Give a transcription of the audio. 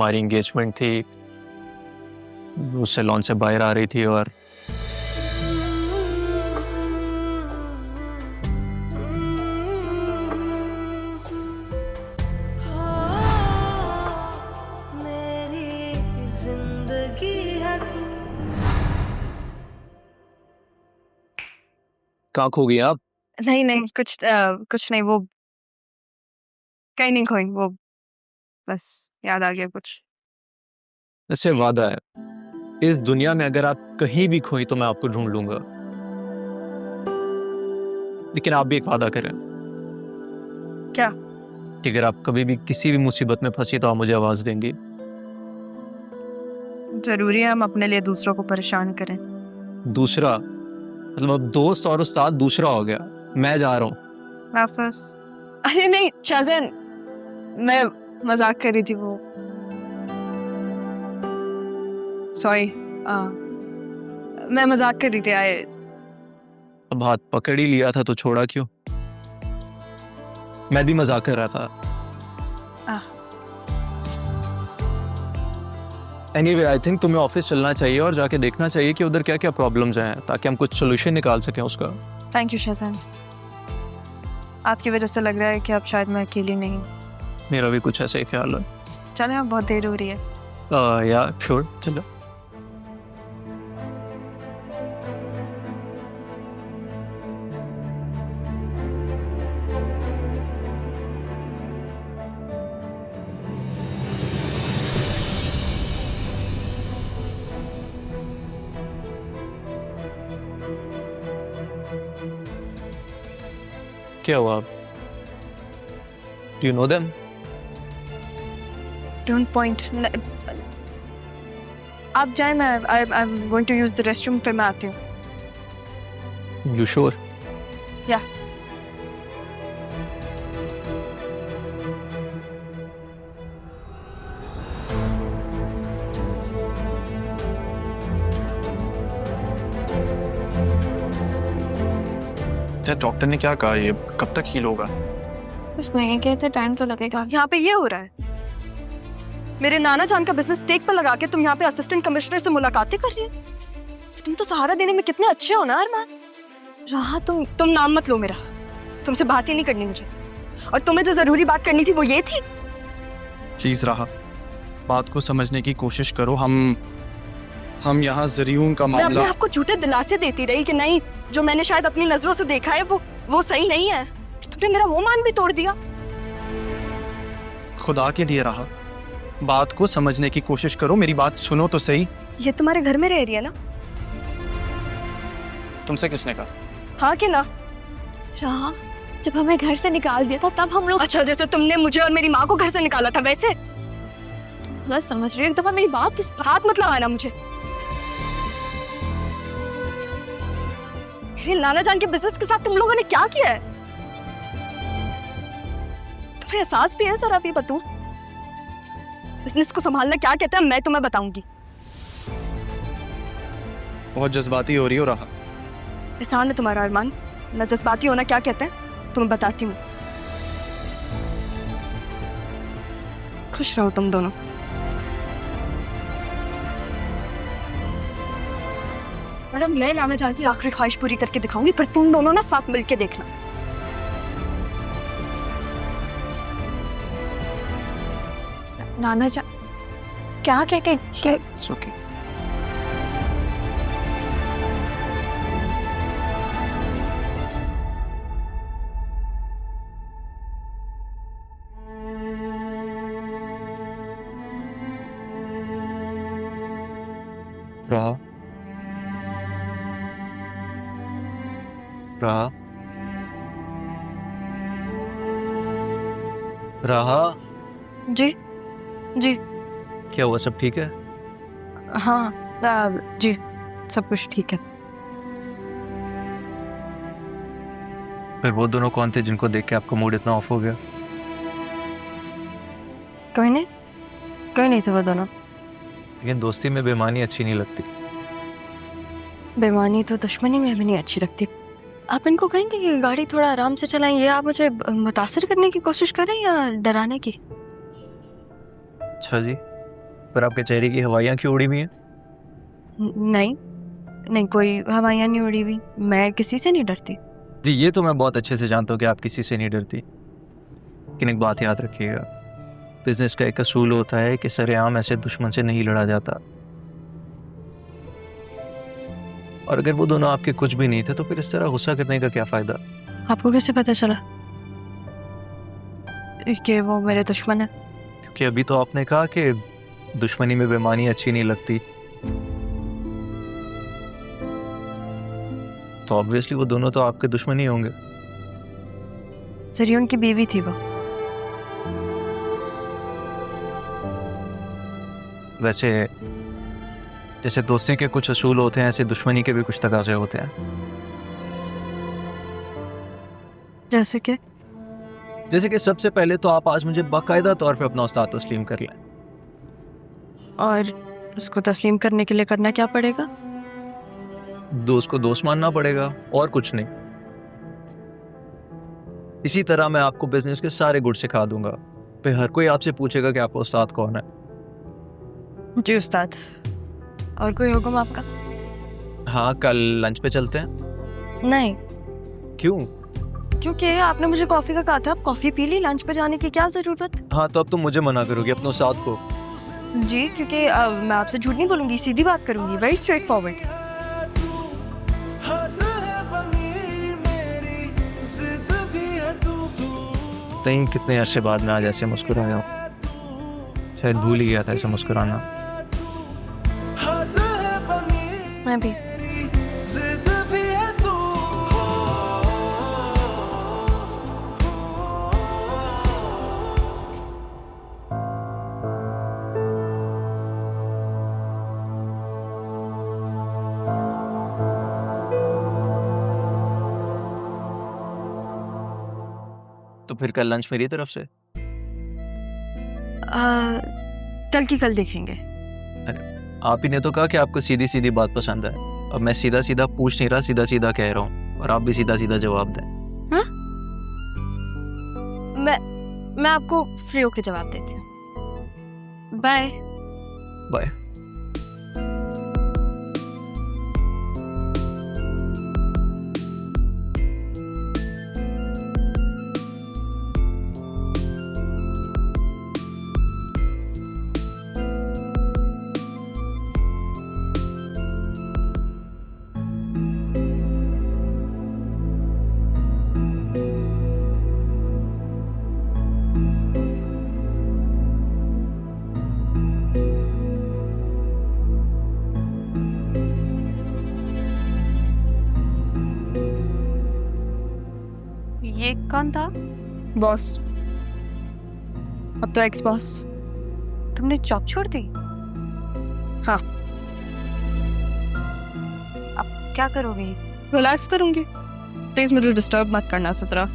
हमारी एंगेजमेंट थी, वो सैलून से बाहर आ रही थी और कहाँ खो गई आप? नहीं नहीं, कुछ नहीं, वो कहीं नहीं खोई, वो बस याद आ गया कुछ। इससे वादा है, इस दुनिया में अगर आप कहीं भी खोई तो मैं आपको ढूंढ लूंगा, लेकिन आप भी एक वादा करें। क्या? कि अगर आप कभी भी किसी भी मुसीबत में फंसी तो आप मुझे आवाज देंगी। जरूरी है हम अपने लिए दूसरों को परेशान करें? दूसरा मतलब अब दोस्त और उस्ताद दूसरा हो गया। मैं जा रहा हूँ। वापस? अरे नहीं शाहजहान, मैं मजाक कर रही थी, वो सॉरी, मैं मजाक कर रही थी। अब हाथ पकड़ ही लिया था तो छोड़ा क्यों? मैं भी मजाक कर रहा था। एनीवे, आई थिंक तुम्हें ऑफिस चलना चाहिए और जाके देखना चाहिए कि उधर क्या क्या प्रॉब्लम्स हैं, ताकि हम कुछ सोल्यूशन निकाल सकें उसका। थैंक यू शाहजहान, आपकी वजह से लग रहा है कि अब शायद मैं अकेली नहीं हूँ। मेरा भी कुछ ऐसा ही ख्याल है। चलें, अब बहुत देर हो रही है। या श्योर, चलो। क्या हुआ? Do you know them? Don't point, आप जाएं, मैं I am going to use the restroom, फिर मैं आती हूँ। You sure? या डॉक्टर ने क्या कहा, ये कब तक हील होगा? कुछ नहीं कहते, टाइम तो लगेगा। यहाँ पे ये हो रहा है, मेरे नाना जान का बिजनेस टेक पर लगा के तुम यहाँ पे असिस्टेंट कमिश्नर से मुलाकातें कर रही है। तुम तो सहारा देने में कितने अच्छे हो ना अरमान। राहा, तुम नाम मत लो मेरा, तुमसे बात ही नहीं करनी मुझे, और तुम्हें जो जरूरी बात करनी थी वो ये थी। प्लीज राहा, बात को समझने की कोशिश करो। हम यहाँ जरियून का मैं मामला। अपने आपको झूठे दिलासे देती रही कि नहीं, जो मैंने शायद अपनी नजरों से देखा है वो सही नहीं है। तुमने मेरा वो मान भी तोड़ दिया। खुदा के लिए राहा, बात को समझने की कोशिश करो, मेरी बात सुनो तो सही। ये तुम्हारे घर में रह रही है ना? तुमसे किसने कहा? हाँ कि ना? राहा, जब हमें घर से निकाल दिया था तब हम लोग। अच्छा, जैसे तुमने मुझे और मेरी माँ को घर से निकाला था वैसे? तुम समझ रही हो, एक दफा मेरी बात तो। हाथ मत लगाना मुझे। मेरे नाना जान के बिजनेस के साथ तुम लोगों ने क्या किया है? तुम्हें एहसास भी है? सर आप ये बताओ, बिजनेस को संभालना क्या कहते हैं मैं तुम्हें बताऊंगी। बहुत जज्बाती हो रही हो राहा। एहसान है तुम्हारा अरमान, मैं जज्बाती होना क्या कहते हैं तुम्हें बताती हूँ। खुश रहो तुम दोनों। मैडम, मैं नाना जान की आखिरी ख्वाहिश पूरी करके दिखाऊंगी, फिर तुम दोनों ना साथ मिलके देखना। नाना जान क्या क्या ओके। राहा, राहा, राहा। जी जी। क्या हुआ, सब ठीक है? हाँ जी, सब कुछ ठीक है। फिर वो दोनों कौन थे जिनको देख के आपका मूड इतना ऑफ हो गया? कोई नहीं थे वो दोनों। लेकिन दोस्ती में बेईमानी अच्छी नहीं लगती। बेईमानी तो दुश्मनी में भी नहीं अच्छी लगती। आप इनको कहेंगे कि गाड़ी थोड़ा आराम से चलाएं, ये आप मुझे मुतासिर करने की कोशिश करें या डराने की? अच्छा जी, पर आपके चेहरे की हवाइयाँ क्यों उड़ी हुई हैं? नहीं नहीं, कोई हवाइयाँ नहीं उड़ी हुई, मैं किसी से नहीं डरती। जी ये तो मैं बहुत अच्छे से जानता हूँ कि आप किसी से नहीं डरती, लेकिन एक बात याद रखिएगा, बिजनेस का एक असूल होता है कि सरेआम ऐसे दुश्मन से नहीं लड़ा जाता। और अगर वो दोनों आपके कुछ भी नहीं थे तो फिर इस तरह गुस्सा करने का क्या फायदा? आपको कैसे पता चला कि वो मेरे दुश्मन है? क्योंकि अभी तो आपने कहा कि दुश्मनी में बेईमानी अच्छी नहीं लगती, तो ऑब्वियसली वो दोनों तो आपके दुश्मन ही होंगे। जरिए उनकी बीवी थी वो। वैसे जैसे दोस्ती के कुछ असूल होते हैं, ऐसे दुश्मनी के भी कुछ तकाजे होते हैं। जैसे कि सबसे पहले तो आप आज मुझे बाकायदा तौर पे अपना उस्ताद तस्लीम कर लें। और उसको तस्लीम करने के लिए करना क्या पड़ेगा? दोस्त को दोस्त मानना पड़ेगा और कुछ नहीं। इसी तरह मैं आपको बिजनेस के सारे गुण सिखा दूंगा, फिर हर कोई आपसे पूछेगा कि आपका उस्ताद कौन है। जी उस्ताद, और कोई हुक्म आपका? हाँ, कल लंच पे चलते हैं। नहीं। क्यों? क्योंकि आपने मुझे कॉफी का कहा था, आप कॉफी पी ली, लंच पे जाने की क्या जरूरत? हाँ, तो अब तुम मुझे मना करोगी अपने उस्ताद को? जी, क्योंकि मैं आपसे झूठ नहीं बोलूंगी, सीधी बात करूंगी, वेरी स्ट्रेट फॉरवर्ड। नहीं, कितने अरसे बाद मैं आज ऐसे मुस्कुराया हूँ, शायद भूल ही गया था ऐसे मुस्कुराना। मैं भी। तो फिर कल लंच मेरी तरफ से? कल की कल देखेंगे। आप ही ने तो कहा कि आपको सीधी सीधी बात पसंद है। अब मैं सीधा सीधा पूछ नहीं रहा, सीधा सीधा कह रहा हूँ, और आप भी सीधा सीधा जवाब दें। हाँ? मैं आपको फ्री होके जवाब देती हूँ। Bye bye. ये कौन था? बॉस। अब तो एक्स बॉस। तुमने जॉब छोड़ दी? हाँ। अब क्या करोगी? रिलैक्स करूंगी। प्लीज मुझे डिस्टर्ब मत करना सतरा।